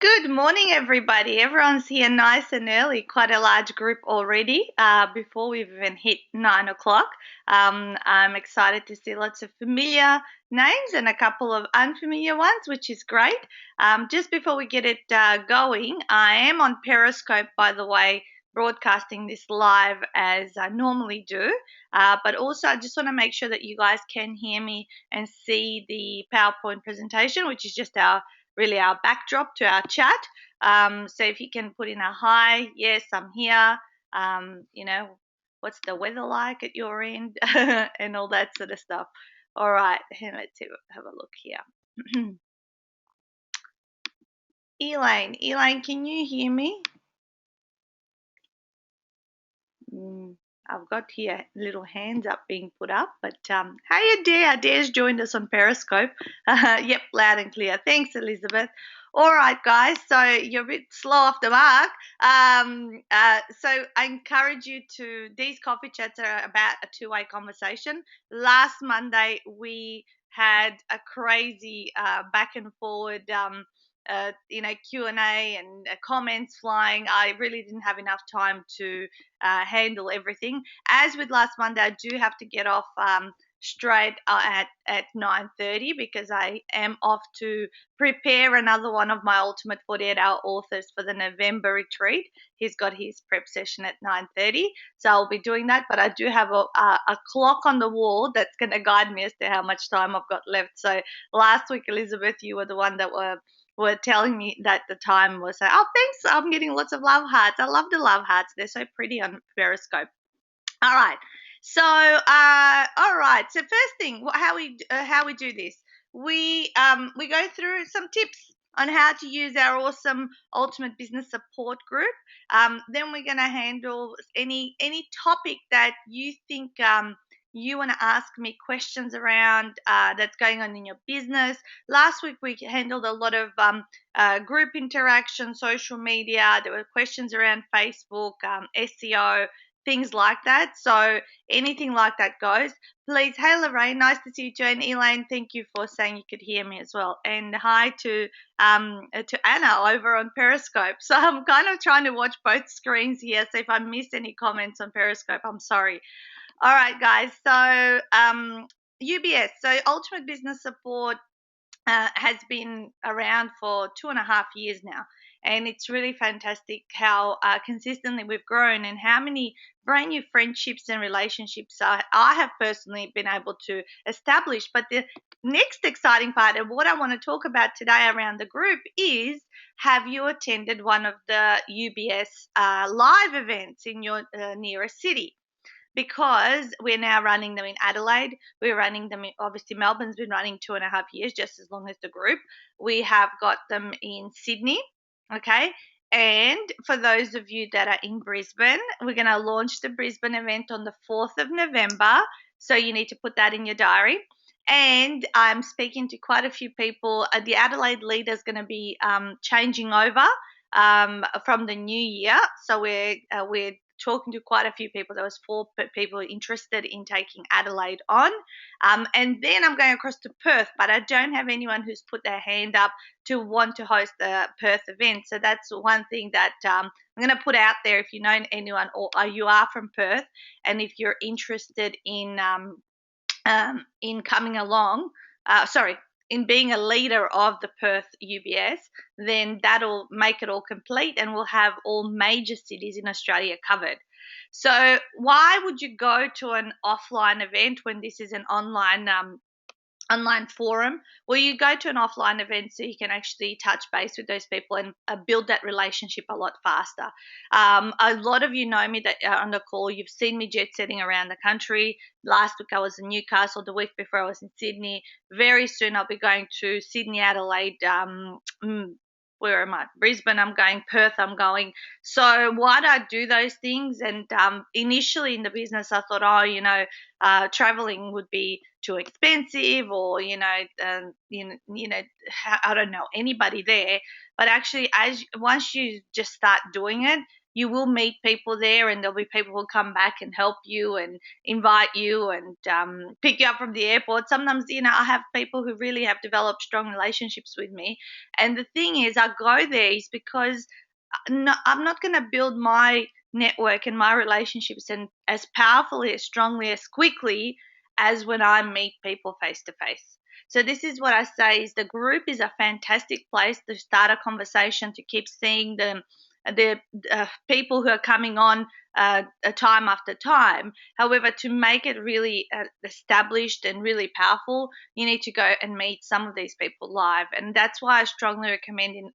Good morning, everybody. Everyone's here nice and early, quite a large group already, before we've even hit 9 o'clock. I'm excited to see lots of familiar names and a couple of unfamiliar ones, which is great. Just before we get it going, I am on Periscope, by the way, broadcasting this live as I normally do. But also, I just want to make sure that you guys can hear me and see the PowerPoint presentation, which is just our backdrop to our chat. So if you can put in a hi, yes, I'm here. You know, what's the weather like at your end, and all that sort of stuff. All right, let's have a look here. Elaine, can you hear me? Mm, I've got here little hands up being put up, but hey Adair, Adair's joined us on Periscope. Yep, loud and clear. Thanks, Elizabeth. All right, guys, so you're a bit slow off the mark. So I encourage you these coffee chats are about a two-way conversation. Last Monday, we had a crazy back and forward Q&A and comments flying. I really didn't have enough time to handle everything. As with last Monday, I do have to get off straight at 9:30 because I am off to prepare another one of my Ultimate 48-Hour Authors for the November retreat. He's got his prep session at 9:30, so I'll be doing that. But I do have a clock on the wall that's going to guide me as to how much time I've got left. So last week, Elizabeth, you were the one that were telling me that the time was oh, thanks, I'm getting lots of love hearts. I love the love hearts. They're so pretty on Periscope. All right. So, all right. So first thing, how we do this? We go through some tips on how to use our awesome Ultimate Business Support group. Then we're going to handle any topic that you think you want to ask me questions around that's going on in your business. Last week we handled a lot of group interaction, social media. There were questions around Facebook, SEO, things like that. So anything like that goes. Please, hey Lorraine, nice to see you, Jane. Elaine, thank you for saying you could hear me as well. And hi to Anna over on Periscope. So I'm kind of trying to watch both screens here. So if I miss any comments on Periscope, I'm sorry. All right, guys. So UBS, so Ultimate Business Support, has been around for 2.5 years now. And it's really fantastic how consistently we've grown and how many brand new friendships and relationships I have personally been able to establish. But the next exciting part of what I want to talk about today around the group is, have you attended one of the UBS live events in your nearest city? Because we're now running them in Adelaide. We're running them obviously Melbourne's been running 2.5 years, just as long as the group. We have got them in Sydney, okay? And for those of you that are in Brisbane, we're going to launch the Brisbane event on the 4th of November. So you need to put that in your diary. And I'm speaking to quite a few people. The Adelaide leader is going to be changing over from the new year. So we're talking to quite a few people. There was 4 people interested in taking Adelaide on. And then I'm going across to Perth, but I don't have anyone who's put their hand up to want to host the Perth event. So that's one thing that I'm going to put out there. If you know anyone or you are from Perth, and if you're interested in coming along, in being a leader of the Perth UBS, then that'll make it all complete and we'll have all major cities in Australia covered. So why would you go to an offline event when this is an online forum? Well, you go to an offline event so you can actually touch base with those people and build that relationship a lot faster. A lot of you know me that are on the call. You've seen me jet setting around the country. Last week I was in Newcastle. The week before I was in Sydney. Very soon I'll be going to Sydney, Adelaide, where am I? Brisbane, I'm going. Perth, I'm going. So why do I do those things? And initially in the business, I thought, traveling would be too expensive, or I don't know anybody there. But actually, once you just start doing it, you will meet people there, and there'll be people who'll come back and help you and invite you and pick you up from the airport. Sometimes, I have people who really have developed strong relationships with me. And the thing is, I go there is because I'm not going to build my network and my relationships and as powerfully, as strongly, as quickly as when I meet people face to face. So this is what I say is the group is a fantastic place to start a conversation, to keep seeing the people who are coming on time after time. However, to make it really established and really powerful, you need to go and meet some of these people live. And that's why I strongly recommend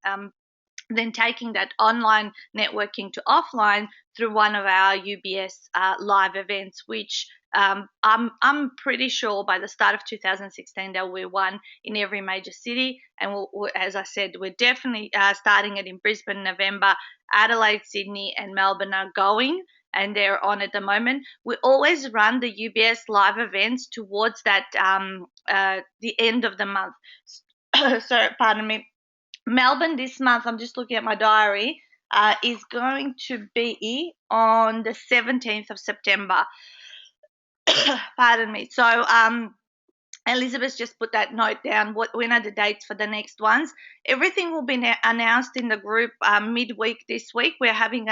then taking that online networking to offline through one of our UBS live events, which I'm pretty sure by the start of 2016 there will be one in every major city. And as I said, we're definitely starting it in Brisbane in November. Adelaide, Sydney, and Melbourne are going, and they're on at the moment. We always run the UBS live events towards that the end of the month. So, pardon me. Melbourne this month, I'm just looking at my diary, is going to be on the 17th of September. Pardon me. So, Elizabeth just put that note down. When are the dates for the next ones? Everything will be announced in the group midweek this week. We're having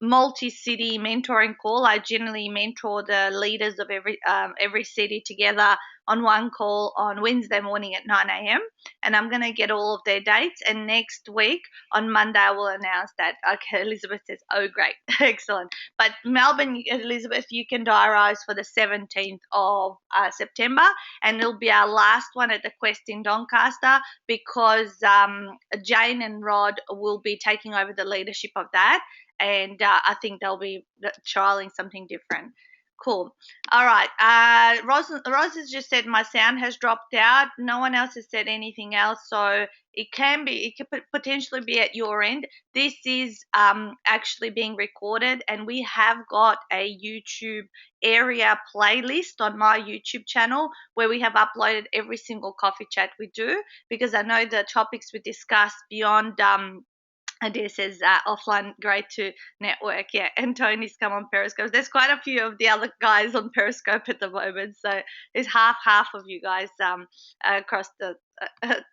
multi-city mentoring call. I generally mentor the leaders of every city together on one call on Wednesday morning at 9 a.m. And I'm going to get all of their dates. And next week on Monday, I will announce that. Okay, Elizabeth says, oh, great. Excellent. But Melbourne, Elizabeth, you can diarise for the 17th of September. And it'll be our last one at the Quest in Doncaster because Jane and Rod will be taking over the leadership of that. And I think they'll be trialing something different. Cool. All right. Roz has just said my sound has dropped out. No one else has said anything else, so it could potentially be at your end. This is actually being recorded, and we have got a YouTube area playlist on my YouTube channel where we have uploaded every single coffee chat we do, because I know the topics we discuss beyond Adia says offline, great to network. Yeah, and Tony's come on Periscope. There's quite a few of the other guys on Periscope at the moment, so there's half of you guys across the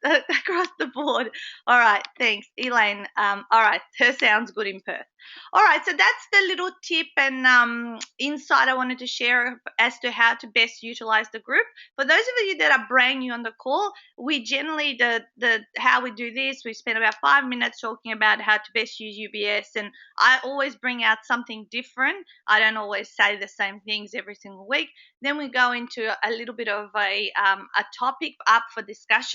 across the board. All right, thanks, Elaine. All right, her sounds good in Perth. All right, so that's the little tip and insight I wanted to share as to how to best utilize the group. For those of you that are brand new on the call, we generally the how we do this, we spend about 5 minutes talking about how to best use UBS, and I always bring out something different. I don't always say the same things every single week. Then we go into a little bit of a topic up for discussion.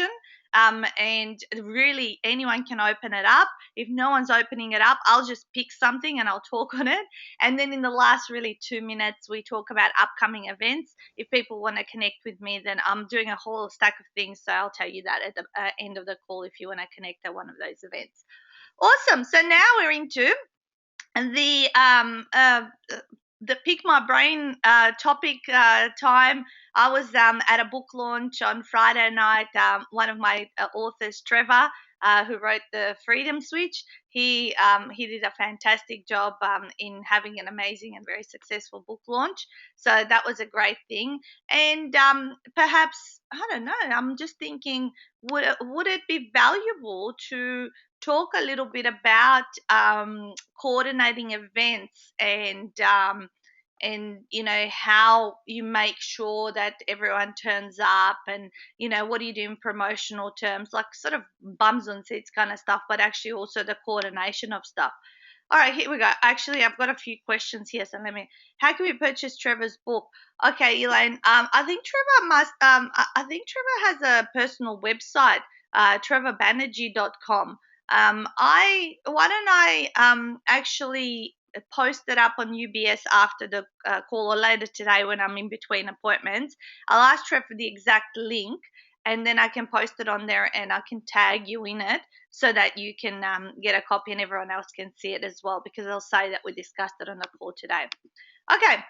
And really anyone can open it up. If no one's opening it up, I'll just pick something and I'll talk on it. And then in the last really 2 minutes, we talk about upcoming events. If people want to connect with me, then I'm doing a whole stack of things. So I'll tell you that at the end of the call if you want to connect at one of those events. Awesome. So now we're into the pick my brain topic time. I was at a book launch on Friday night. One of my authors, Trevor, who wrote The Freedom Switch, he did a fantastic job in having an amazing and very successful book launch. So that was a great thing. And perhaps, I don't know, I'm just thinking, would it be valuable to talk a little bit about coordinating events and how you make sure that everyone turns up, and what do you do in promotional terms, like sort of bums on seats kind of stuff, but actually also the coordination of stuff. All right, here we go. Actually, I've got a few questions here, so how can we purchase Trevor's book? Okay, Elaine, I think Trevor has a personal website, trevorbanerjee.com. Why don't I actually post it up on UBS after the call or later today when I'm in between appointments. I'll ask Trevor for the exact link, and then I can post it on there and I can tag you in it so that you can get a copy and everyone else can see it as well, because I'll say that we discussed it on the call today. Okay,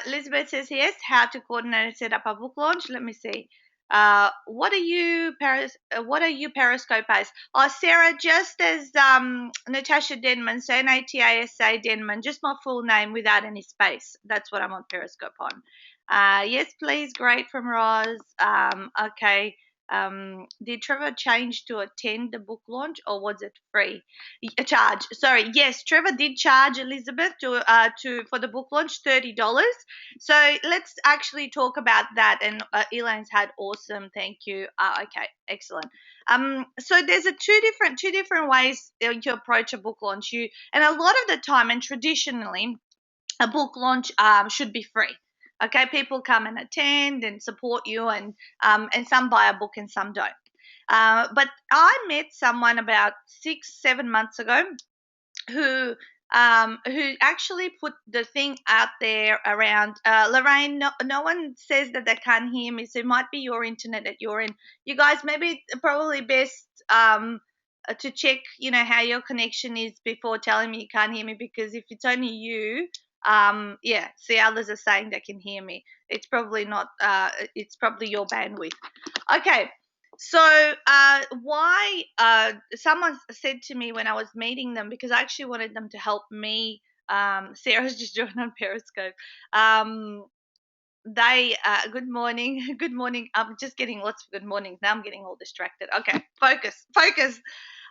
Elizabeth says yes, how to coordinate and set up a book launch. Let me see. What are you Periscope as? Oh, Sarah, just as Natasha Denman, so Natasa Denman, just my full name without any space. That's what I'm on Periscope on. Yes, please. Great from Roz. Okay. Did Trevor change to attend the book launch, or was it free? A charge. Sorry. Yes, Trevor did charge Elizabeth to for the book launch $30. So let's actually talk about that. And Elaine's had awesome. Thank you. Okay, excellent. So there's two different ways to approach a book launch. And a lot of the time, and traditionally, a book launch should be free. Okay, people come and attend and support you, and some buy a book and some don't. But I met someone about 6-7 months ago who actually put the thing out there around Lorraine. No one says that they can't hear me, so it might be your internet that you're in. You guys, maybe probably best to check, how your connection is before telling me you can't hear me, because if it's only you, yeah, see, others are saying they can hear me. It's probably not. It's probably your bandwidth. Okay. So why someone said to me when I was meeting them, because I actually wanted them to help me. Sarah's just joined on Periscope. They good morning. Good morning. I'm just getting lots of good mornings now. I'm getting all distracted. Okay, focus.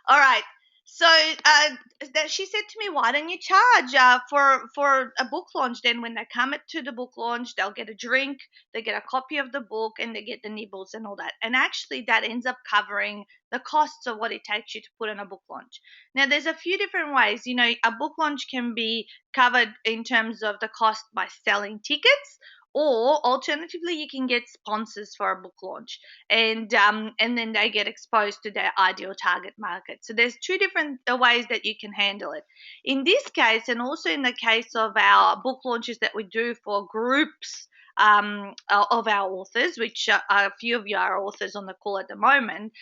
All right. So that she said to me, why don't you charge for a book launch? Then when they come to the book launch, they'll get a drink, they get a copy of the book, and they get the nibbles and all that. And actually, that ends up covering the costs of what it takes you to put on a book launch. Now, there's a few different ways. A book launch can be covered in terms of the cost by selling tickets, or alternatively, you can get sponsors for a book launch, and then they get exposed to their ideal target market. So there's two different ways that you can handle it. In this case, and also in the case of our book launches that we do for groups of our authors, which a few of you are authors on the call at the moment,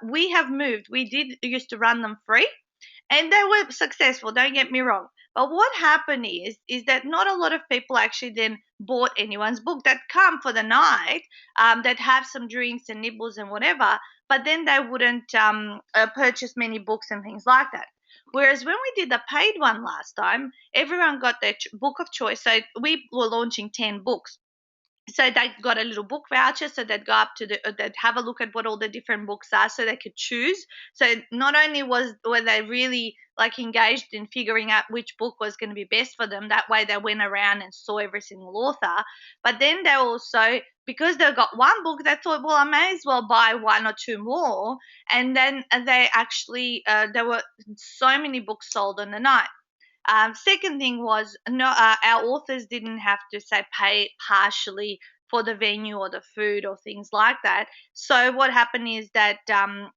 we have moved. We did used to run them free, and they were successful, don't get me wrong. But what happened is that not a lot of people actually then bought anyone's book, that come for the night, that have some drinks and nibbles and whatever, but then they wouldn't purchase many books and things like that. Whereas when we did the paid one last time, everyone got their book of choice. So we were launching 10 books. So they got a little book voucher, so they'd go up to they'd have a look at what all the different books are, so they could choose. So not only were they really like engaged in figuring out which book was going to be best for them, that way they went around and saw every single author, but then they also, because they got one book, they thought, well, I may as well buy one or two more, and then they actually there were so many books sold on the night. Second thing was, no, our authors didn't have to say pay partially for the venue or the food or things like that. So what happened is that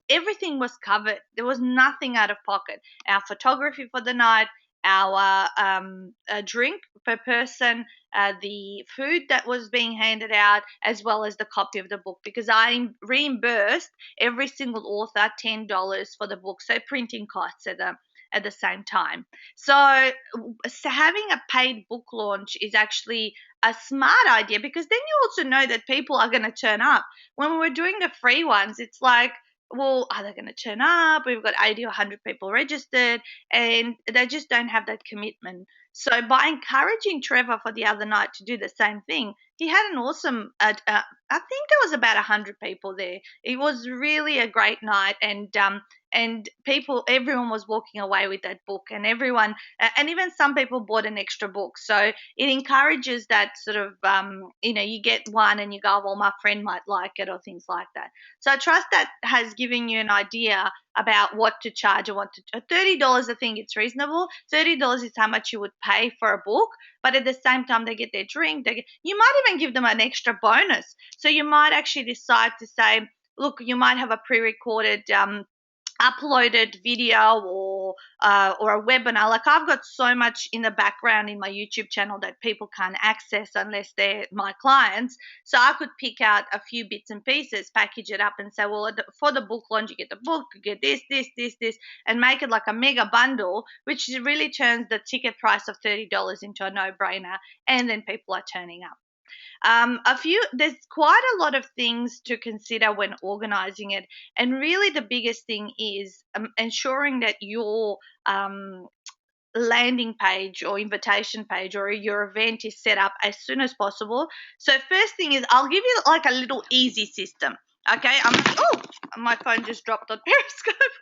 everything was covered. There was nothing out of pocket. Our photography for the night, our drink per person, the food that was being handed out, as well as the copy of the book, because I reimbursed every single author $10 for the book, so printing costs at the same time. So having a paid book launch is actually a smart idea, because then you also know that people are going to turn up. When we're doing the free ones, it's like, well, are they going to turn up? We've got 80 or 100 people registered, and they just don't have that commitment. So by encouraging Trevor for the other night to do the same thing, he had an awesome, I think there was about 100 people there. It was really a great night, and everyone was walking away with that book, and everyone, and even some people bought an extra book. So it encourages that sort of, you get one and you go, well, my friend might like it, or things like that. So I trust that has given you an idea about what to charge or $30. I think it's reasonable. $30 is how much you would pay for a book, but at the same time, they get their drink. You might even give them an extra bonus. So you might actually decide to say, look, you might have a pre-recorded uploaded video or a webinar. Like, I've got so much in the background in my YouTube channel that people can't access unless they're my clients. So I could pick out a few bits and pieces, package it up, and say, well, for the book launch, you get the book, you get this, and make it like a mega bundle, which really turns the ticket price of $30 into a no-brainer, and then people are turning up. There's quite a lot of things to consider when organizing it. And really the biggest thing is ensuring that your landing page or invitation page or your event is set up as soon as possible. So first thing is I'll give you like a little easy system. Okay, my phone just dropped on Periscope.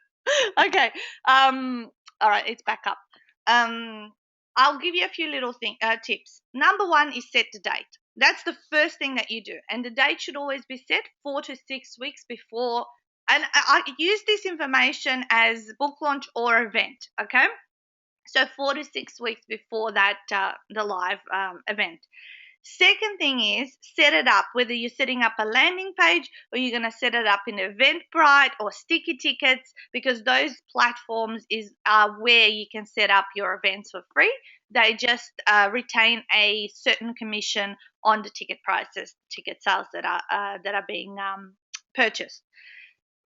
Okay, all right, it's back up. Um, I'll give you a few little tips. Number one is set the date. That's the first thing that you do, and the date should always be set 4 to 6 weeks before. And I use this information as book launch or event. Okay, so 4 to 6 weeks before that the live event. Second thing is set it up, whether you're setting up a landing page or you're going to set it up in Eventbrite or sticky tickets, because those platforms are where you can set up your events for free. They just retain a certain commission on the ticket prices, ticket sales that are being purchased.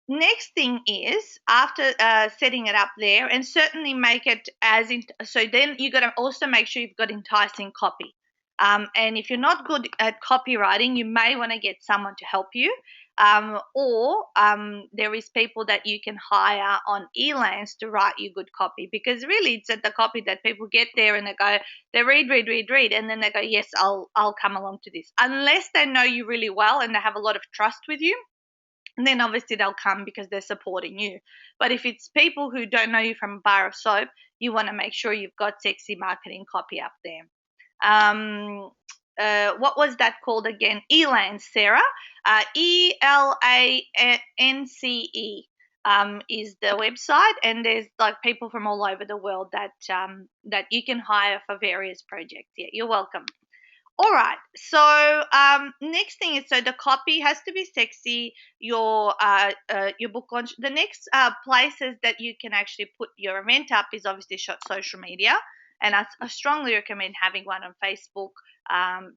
Next thing is after setting it up there, and certainly make it so then you got to also make sure you've got enticing copy. And if you're not good at copywriting, you may want to get someone to help you. Or there is people that you can hire on Elance to write you good copy, because really it's at the copy that people get there and they read, and then they go, yes, I'll come along to this. Unless they know you really well and they have a lot of trust with you, and then obviously they'll come because they're supporting you. But if it's people who don't know you from a bar of soap, you want to make sure you've got sexy marketing copy up there. What was that called again? Elance, Sarah. ELANCE is the website, and there's like people from all over the world that you can hire for various projects. Yeah, you're welcome. All right. So next thing is, so the copy has to be sexy. Your book launch. The next places that you can actually put your event up is obviously social media, and I strongly recommend having one on Facebook,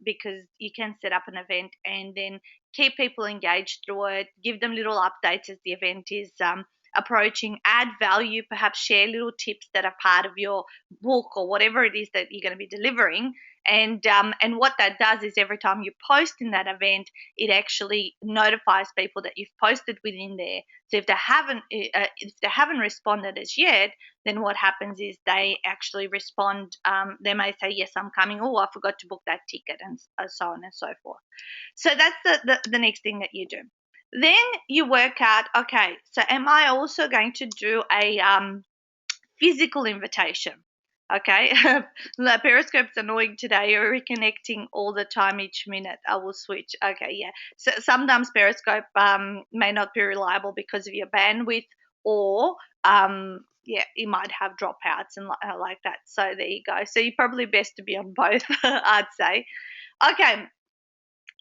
because you can set up an event and then keep people engaged through it. Give them little updates as the event is approaching. Add value. Perhaps share little tips that are part of your book or whatever it is that you're going to be delivering. And what that does is every time you post in that event, it actually notifies people that you've posted within there. So if they haven't responded as yet, then what happens is they actually respond. They may say, yes, I'm coming. Oh, I forgot to book that ticket, and so on and so forth. So that's the next thing that you do. Then you work out, okay, so am I also going to do a physical invitation? Okay, the Periscope's annoying today. You're reconnecting all the time, each minute. I will switch. Okay, yeah. So sometimes Periscope may not be reliable because of your bandwidth, or you might have dropouts and like that. So there you go. So you're probably best to be on both, I'd say. Okay.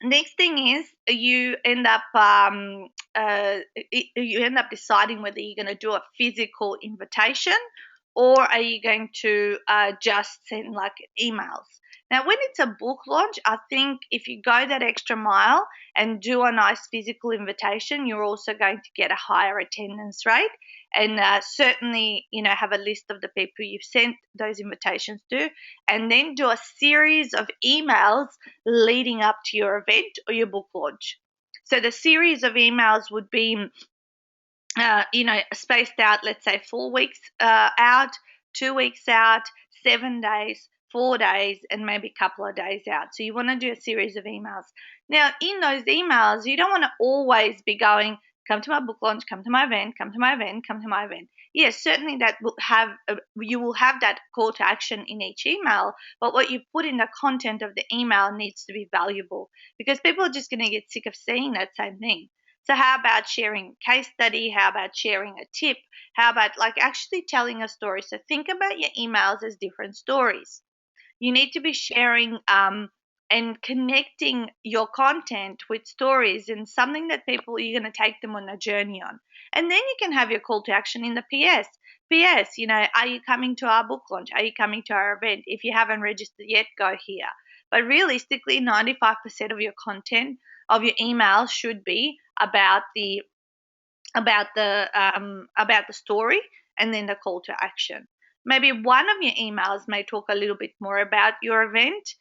Next thing is you end up deciding whether you're going to do a physical invitation, or are you going to just send like emails. Now, when it's a book launch, I think if you go that extra mile and do a nice physical invitation, you're also going to get a higher attendance rate, and certainly, have a list of the people you've sent those invitations to, and then do a series of emails leading up to your event or your book launch. So the series of emails would be spaced out, let's say 4 weeks out, 2 weeks out, 7 days, 4 days, and maybe a couple of days out. So you want to do a series of emails. Now, in those emails, you don't want to always be going, come to my book launch, come to my event, come to my event, come to my event. Yes, certainly that will you will have that call to action in each email, but what you put in the content of the email needs to be valuable, because people are just going to get sick of seeing that same thing. So how about sharing a case study? How about sharing a tip? How about like actually telling a story? So think about your emails as different stories. You need to be sharing and connecting your content with stories and something that people, you're going to take them on a journey on. And then you can have your call to action in the PS. PS, are you coming to our book launch? Are you coming to our event? If you haven't registered yet, go here. But realistically, 95% of your content of your email should be about the story, and then the call to action. maybe one of your emails may talk a little bit more about your event,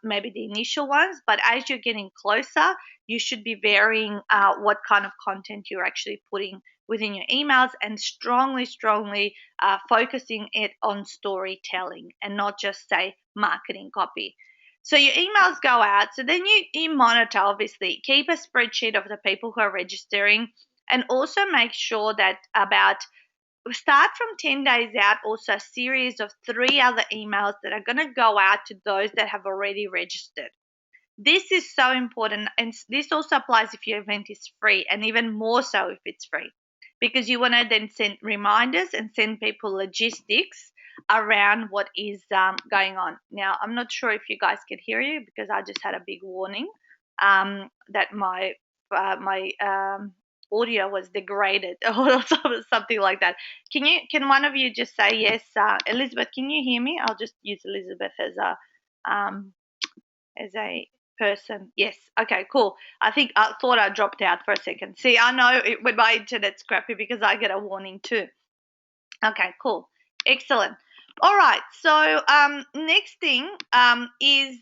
maybe the initial ones, but as you're getting closer, you should be varying what kind of content you're actually putting within your emails, and strongly focusing it on storytelling and not just say marketing copy. So your emails go out. So then you monitor, obviously, keep a spreadsheet of the people who are registering, and also make sure that start from 10 days out, also a series of 3 other emails that are going to go out to those that have already registered. This is so important, and this also applies if your event is free, and even more so if it's free, because you want to then send reminders and send people logistics around what is going on. Now, I'm not sure if you guys could hear you, because I just had a big warning that my audio was degraded or something like that. Can one of you just say yes, Elizabeth? Can you hear me? I'll just use Elizabeth um, as a person. Yes. Okay, cool. I thought I dropped out for a second. See, I know when my internet's crappy, because I get a warning too. Okay, cool. Excellent. All right. So next thing is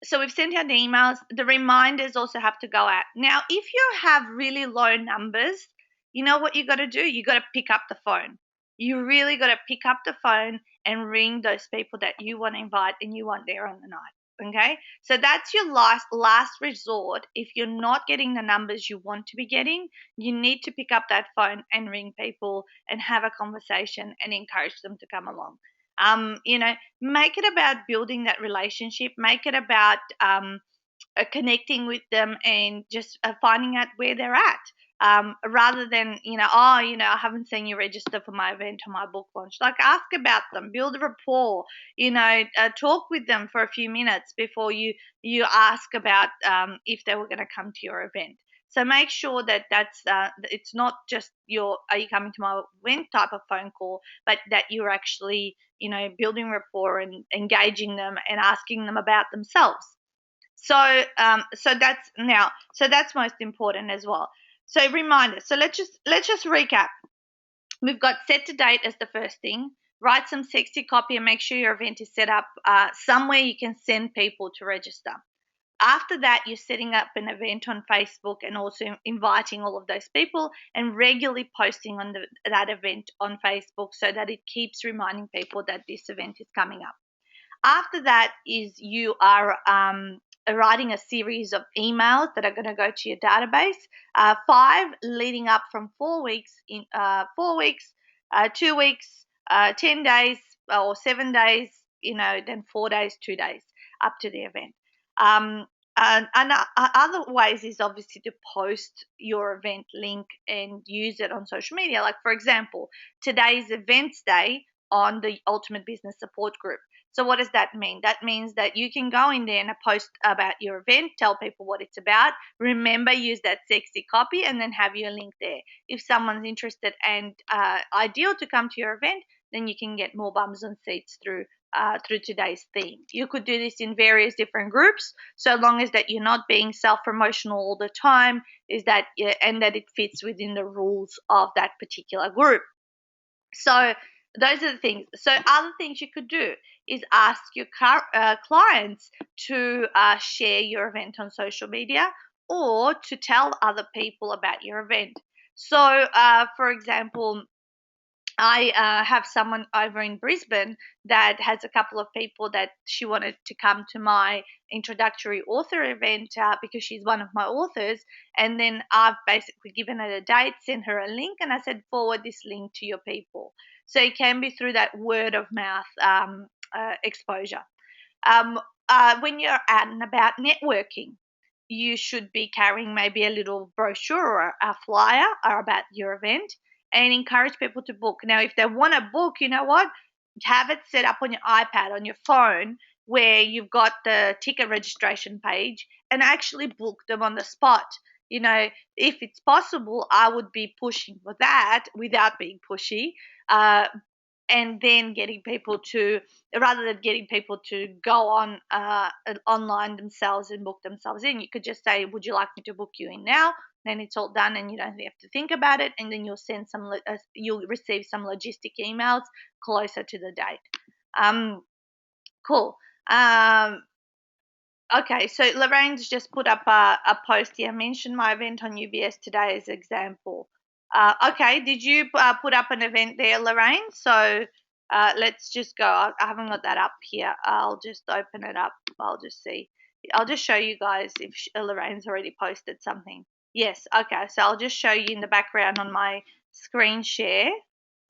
so we've sent out the emails. The reminders also have to go out. Now, if you have really low numbers, you know what you got to do? You got to pick up the phone. You really got to pick up the phone and ring those people that you want to invite and you want there on the night. Okay, so that's your last resort. If you're not getting the numbers you want to be getting, you need to pick up that phone and ring people and have a conversation and encourage them to come along. Make it about building that relationship. Make it about connecting with them and just finding out where they're at. Rather than, I haven't seen you register for my event or my book launch. Like, ask about them, build a rapport, talk with them for a few minutes before you ask about if they were going to come to your event. So make sure that it's not just are you coming to my event type of phone call, but that you're actually, building rapport and engaging them and asking them about themselves. So that's most important as well. So reminders. So let's just recap. We've got set to date as the first thing. Write some sexy copy and make sure your event is set up somewhere you can send people to register. After that, you're setting up an event on Facebook and also inviting all of those people and regularly posting on that event on Facebook so that it keeps reminding people that this event is coming up. After that is you are writing a series of emails that are going to go to your database. 5 leading up from 4 weeks, 4 weeks, 2 weeks, 10 days or 7 days, then 4 days, 2 days up to the event. And other ways is obviously to post your event link and use it on social media. Like, for example, today's events day on the Ultimate Business Support Group. So what does that mean? That means that you can go in there and post about your event, tell people what it's about. Remember, use that sexy copy and then have your link there. If someone's interested and ideal to come to your event, then you can get more bums on seats through today's theme. You could do this in various different groups, so long as that you're not being self-promotional all the time, and that it fits within the rules of that particular group. So those are the things. So other things you could do is ask your clients to share your event on social media or to tell other people about your event. So, for example, I have someone over in Brisbane that has a couple of people that she wanted to come to my introductory author event because she's one of my authors. And then I've basically given her a date, sent her a link, and I said, forward this link to your people. So it can be through that word of mouth exposure. When you're out and about networking, you should be carrying maybe a little brochure or a flyer about your event and encourage people to book. Now, if they want to book, you know what? Have it set up on your iPad, on your phone, where you've got the ticket registration page and actually book them on the spot. If it's possible, I would be pushing for that without being pushy. And then rather than getting people to go on online themselves and book themselves in, you could just say, would you like me to book you in now? then it's all done and you don't have to think about it, and then you'll receive some logistic emails closer to the date. Cool. Okay, so Lorraine's just put up a post here. Mentioned my event on UBS today as example. Okay, did you put up an event there, Lorraine? So let's just go. I haven't got that up here. I'll just open it up. I'll just see. I'll just show you guys if Lorraine's already posted something. Yes, okay. So I'll just show you in the background on my screen share.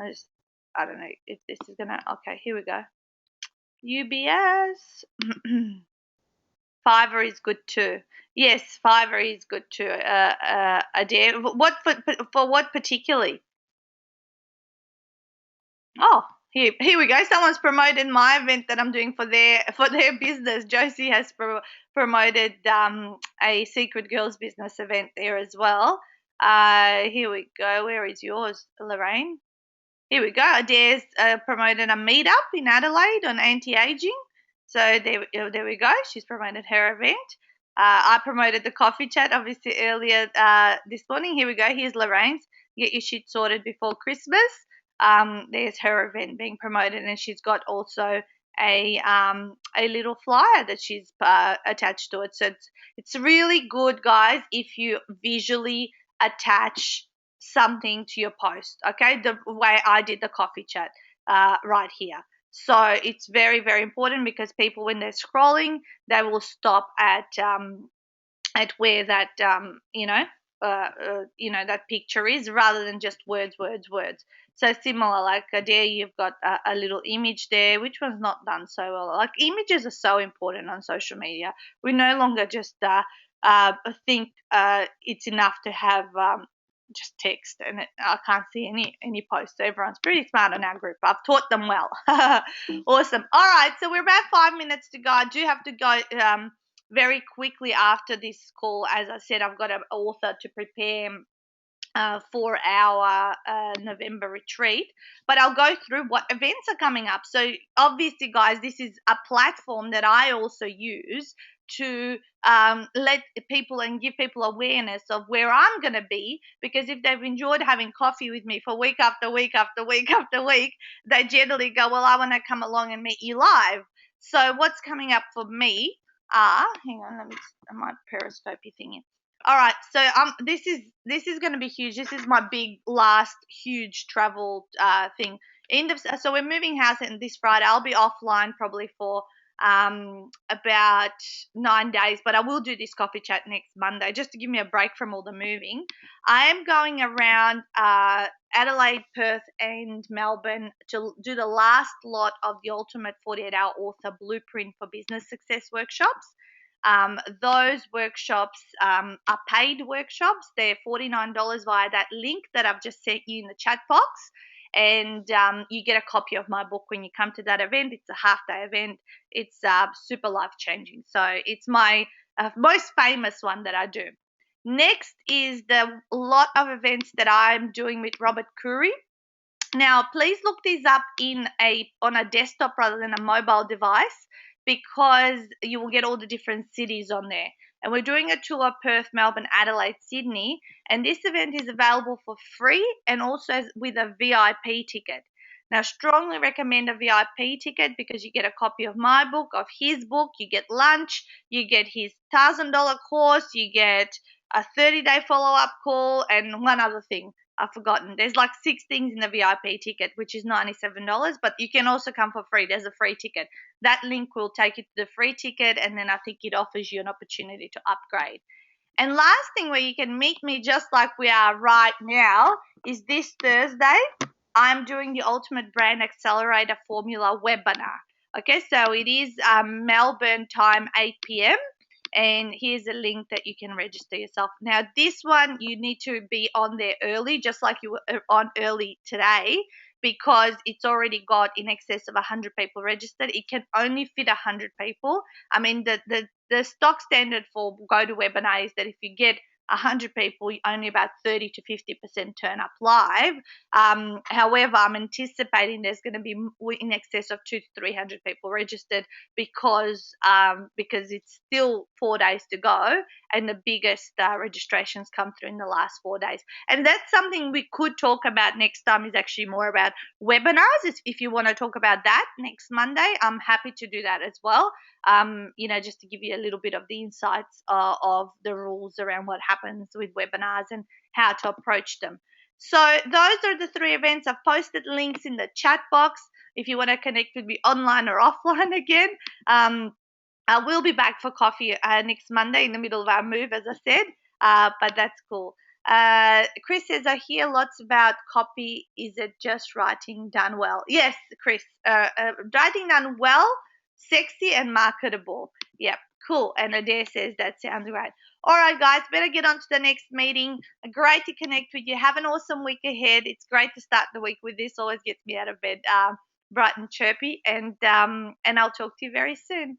I don't know if this is going to, okay, here we go. UBS. Fiverr is good too. Yes, Fiverr is good too. Adair, what for what particularly? Oh, here we go. Someone's promoted my event that I'm doing for their business. Josie has promoted a Secret Girls business event there as well. Here we go. Where is yours, Lorraine? Here we go. Adair's promoted a meetup in Adelaide on anti-aging. So there we go. She's promoted her event. I promoted the coffee chat obviously earlier this morning. Here we go. Here's Lorraine's. Get your shit sorted before Christmas. There's her event being promoted, and she's got also a little flyer that she's attached to it. So it's really good, guys, if you visually attach something to your post. Okay, the way I did the coffee chat right here. So it's very, very important because people, when they're scrolling, they will stop at where that that picture is, rather than just words. So similar, like there you've got a little image there. Which one's not done so well? Like images are so important on social media. We no longer just think it's enough to have just text, and I can't see any posts. So everyone's pretty smart in our group. I've taught them well. Awesome. All right, so we're about 5 minutes to go. I do have to go very quickly after this call. As I said, I've got an author to prepare for our November retreat, but I'll go through what events are coming up. So obviously, guys, this is a platform that I also use to let people and give people awareness of where I'm going to be, because if they've enjoyed having coffee with me for week after week after week after week, they generally go, well, I want to come along and meet you live. So what's coming up for me hang on, let me, my Periscope thingy. All right, so this is going to be huge. This is my big last huge travel thing. So we're moving house, and this Friday I'll be offline probably for about 9 days, but I will do this coffee chat next Monday just to give me a break from all the moving. I am going around Adelaide, Perth, and Melbourne to do the last lot of the Ultimate 48-Hour Author Blueprint for Business Success workshops. Those workshops are paid workshops. They're $49 via that link that I've just sent you in the chat box. And you get a copy of my book when you come to that event. It's a half-day event. It's super life-changing. So it's my most famous one that I do. Next is the lot of events that I'm doing with Robert Curry. Now, please look these up on a desktop rather than a mobile device, because you will get all the different cities on there. And we're doing a tour of Perth, Melbourne, Adelaide, Sydney, and this event is available for free and also with a VIP ticket. Now, strongly recommend a VIP ticket because you get a copy of my book, of his book, you get lunch, you get his $1,000 course, you get a 30-day follow-up call, and one other thing I've forgotten. There's like 6 things in the VIP ticket, which is $97, but you can also come for free. There's a free ticket. That link will take you to the free ticket, and then I think it offers you an opportunity to upgrade. And last thing where you can meet me just like we are right now is this Thursday. I'm doing the Ultimate Brand Accelerator Formula webinar. Okay, so it is Melbourne time, 8 p.m. And here's a link that you can register yourself. Now, this one, you need to be on there early, just like you were on early today, because it's already got in excess of 100 people registered. It can only fit 100 people. I mean, the stock standard for GoToWebinar is that if you get 100 people, only about 30 to 50% turn up live. However, I'm anticipating there's going to be in excess of 200 to 300 people registered because it's still 4 days to go, and the biggest registrations come through in the last 4 days. And that's something we could talk about next time, is actually more about webinars. If you want to talk about that next Monday, I'm happy to do that as well. Just to give you a little bit of the insights of the rules around what happens with webinars and how to approach them. So those are the 3 events. I've posted links in the chat box if you want to connect with me online or offline again. I will be back for coffee next Monday in the middle of our move, as I said, but that's cool. Chris says, I hear lots about copy. Is it just writing done well? Yes, Chris, writing done well, sexy and marketable. Yep, cool. And Adair says that sounds right. All right, guys, better get on to the next meeting. Great to connect with you. Have an awesome week ahead. It's great to start the week with this. Always gets me out of bed bright and chirpy. And I'll talk to you very soon.